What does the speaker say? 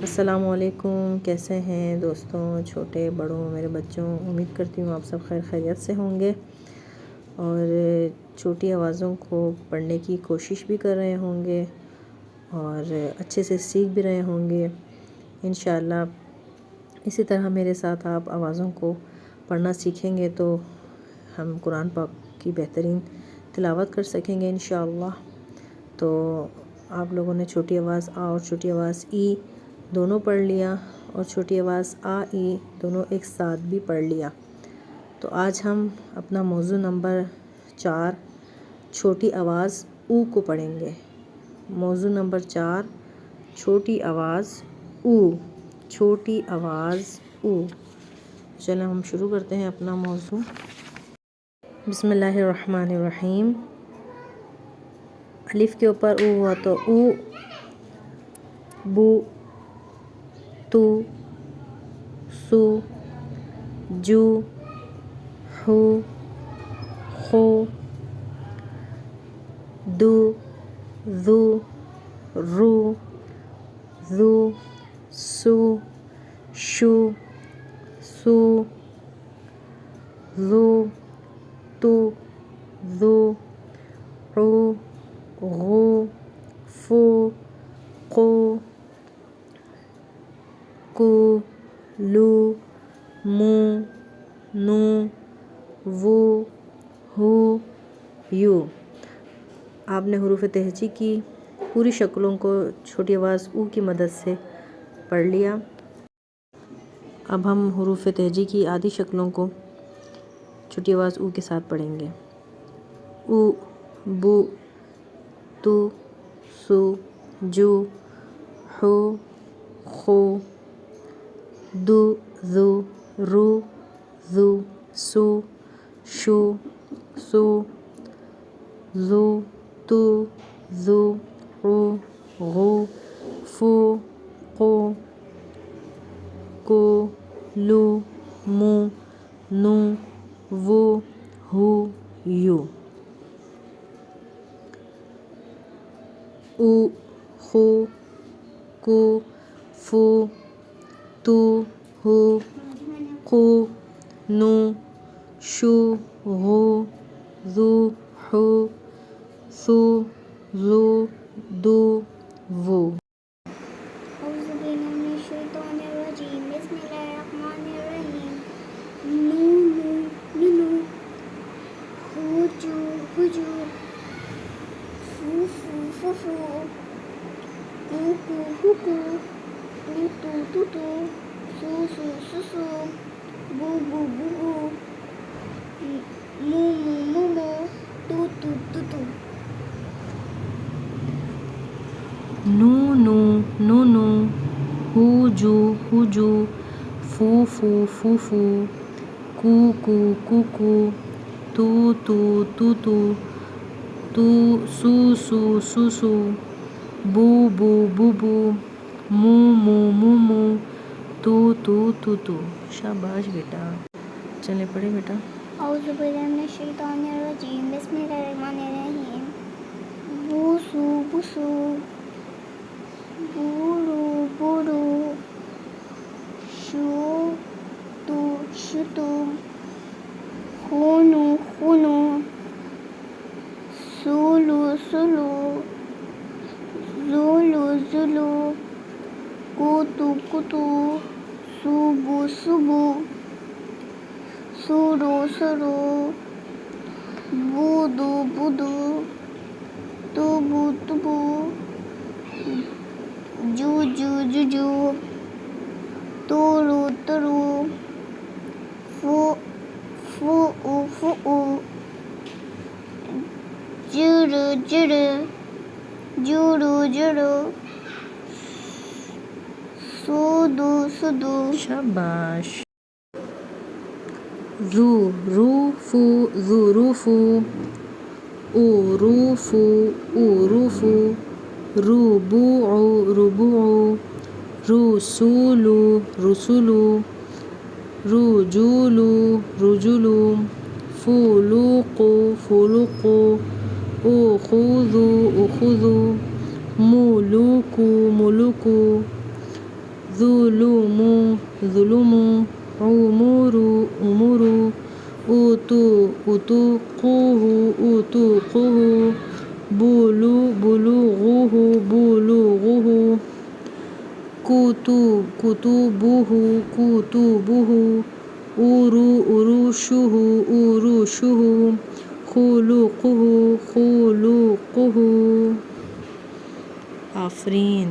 अस्सलामुअलैकुम। कैसे हैं दोस्तों, छोटे बड़ों, मेरे बच्चों। उम्मीद करती हूँ आप सब खैर खैरियत से होंगे और छोटी आवाज़ों को पढ़ने की कोशिश भी कर रहे होंगे और अच्छे से सीख भी रहे होंगे इंशाअल्लाह। इसी तरह मेरे साथ आप आवाज़ों को पढ़ना सीखेंगे तो हम कुरान पाक की बेहतरीन तिलावत कर सकेंगे इंशाअल्लाह। तो आप लोगों ने छोटी आवाज़ आ और छोटी आवाज़ ई दोनों पढ़ लिया और छोटी आवाज़ आ ई दोनों एक साथ भी पढ़ लिया। तो आज हम अपना मौजू नंबर 4 छोटी आवाज़ ऊ को पढ़ेंगे। मौजू नंबर 4 छोटी आवाज़ ऊ, छोटी आवाज़ ऊ। चलें हम शुरू करते हैं अपना मौजू। बिस्मिल्लाहिर्रहमानिर्रहीम। अलिफ के ऊपर ऊ हुआ तो ऊ, बू, तू, सू, जू, हू, खू, दू, ज़ू, रू, ज़ू, सू, शू, सू, ज़ू, तू, ज़ू, ऊ, गू, फू, कू, कू, लू, मू, नू, वू, हू, यू। आपने हुरूफ़ तहजी की पूरी शक्लों को छोटी आवाज़ ऊ की मदद से पढ़ लिया। अब हम हुरूफ़ तहजी की आधी शक्लों को छोटी आवाज़ ऊ के साथ पढ़ेंगे। ऊ, बू, तू, सू, जू, हू, खू, दू, ज़ू, रू, ज़ू, सू, शू, सू, ज़ू, तू, ज़ू, ऊ, गू, फू, कू, कू, लू, मू, नू, वू, हू, यू। ऊ, खू, कू, फू, तू, हू, कू, नू, शू, गू, ज़ू, हू, सू, ज़ू, दू, वू। नू नू नू, हुजू हुजू, फू फू फू फू, कू कू कू कू, तू तू तू तू, सू सू सू सू, बू बू बू बू, मू मू मू मू, तू तू तू तू। नू नू नू नू, हुजू हुजू, फू फू फू फू, कू कू कू कू, तू तू तू तू, तू सू सू सू सू, बू बू बू बू, मू मू मू मू, तू तू तू तू। शाबाश बेटा। चले पढ़े बेटा। औज़ु बिल्लाहि मिनश शैतानिर रजीम, बिस्मिल्लाहिर रहमानिर रहीम। बूसू बुसू, बूरू बुरू, शू तू शुतू, खूनू खूनू, सुलू सुलू, ज़ुलू ज़ुलू, कुतू कुतू, सुबू सुबू, सुरू सुरू, बुदू बुदू, तुबू तुबू, जूजू जुजू, तुरू तुरू, फू फू, जुरू जुरू, जुरू जुरू, सुदू सुदू। शाबाश। ज़ू रू फू, ज़ू रू फू, ऊ रू फू, ऊ रू फू, रू बू ऊ, रू बू ऊ, रू सूलू, रुसुलू, रू जूलू, रुजुलू, फूलूकू, फूलूकू, उखुज़ू, उखुज़ू, मुलूकू, मुलूकू, ظلم ظلم عمر عمر أتوقه أتوقه بلوغه بلوغه كتبه كتبه أروشه أروشه خلقه خلقه. आफरीन।